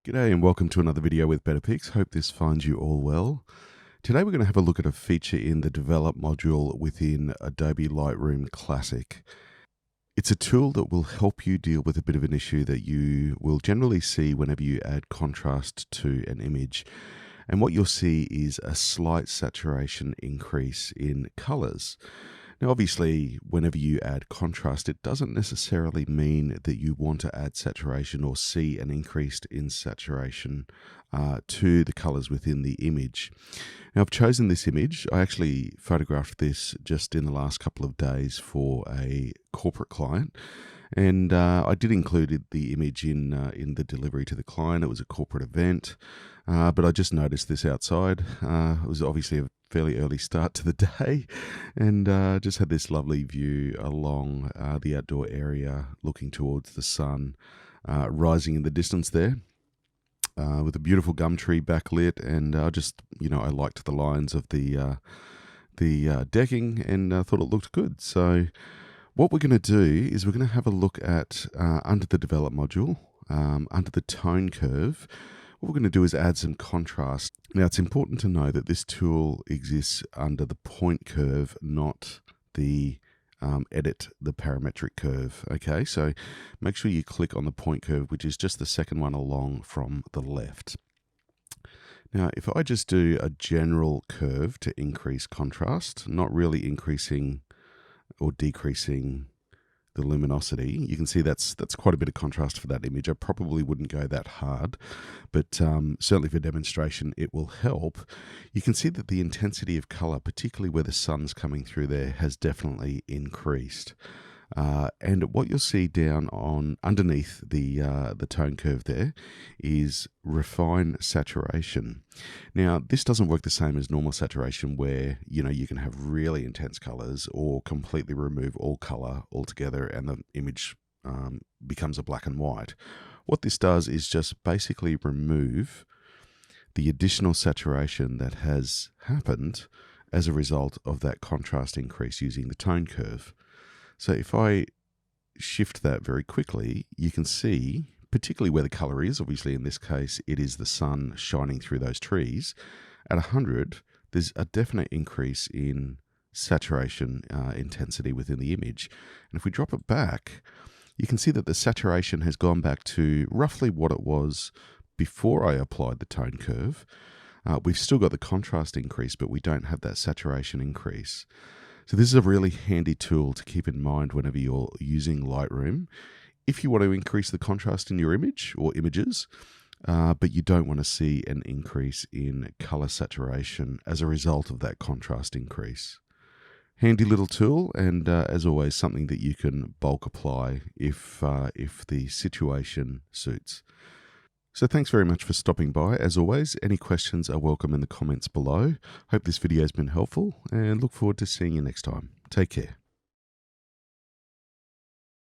G'day and welcome to another video with Better Pics. Hope this finds you all well. Today we're going to have a look at a feature in the Develop module within Adobe Lightroom Classic. It's a tool that will help you deal with a bit of an issue that you will generally see whenever you add contrast to an image. And what you'll see is a slight saturation increase in colors. Now, obviously, whenever you add contrast, it doesn't necessarily mean that you want to add saturation or see an increase in saturation to the colors within the image. Now, I've chosen this image. I actually photographed this just in the last couple of days for a corporate client. And I did include the image in the delivery to the client. It was a corporate event, but I just noticed this outside. It was obviously a fairly early start to the day, and just had this lovely view along the outdoor area, looking towards the sun rising in the distance there, with a beautiful gum tree backlit, and I liked the lines of the decking, and thought it looked good. So what we're going to do is we're going to have a look at, under the Develop module, under the tone curve, what we're going to do is add some contrast. Now, it's important to know that this tool exists under the point curve, not the edit the parametric curve. Okay, so make sure you click on the point curve, which is just the second one along from the left. Now, if I just do a general curve to increase contrast, not really increasing or decreasing the luminosity, you can see that's quite a bit of contrast for that image. I probably wouldn't go that hard, but certainly for demonstration it will help. You can see that the intensity of color, particularly where the sun's coming through there, has definitely increased. And what you'll see down on underneath the tone curve there is refine saturation. Now, this doesn't work the same as normal saturation, where you can have really intense colors or completely remove all color altogether and the image becomes a black and white. What this does is just basically remove the additional saturation that has happened as a result of that contrast increase using the tone curve. So if I shift that very quickly, you can see, particularly where the color is, obviously in this case it is the sun shining through those trees, at 100 there's a definite increase in saturation intensity within the image. And if we drop it back, you can see that the saturation has gone back to roughly what it was before I applied the tone curve. We've still got the contrast increase, but we don't have that saturation increase. So this is a really handy tool to keep in mind whenever you're using Lightroom. If you want to increase the contrast in your image or images, but you don't want to see an increase in color saturation as a result of that contrast increase. Handy little tool, and as always, something that you can bulk apply if the situation suits. So thanks very much for stopping by. As always, any questions are welcome in the comments below. Hope this video has been helpful and look forward to seeing you next time. Take care.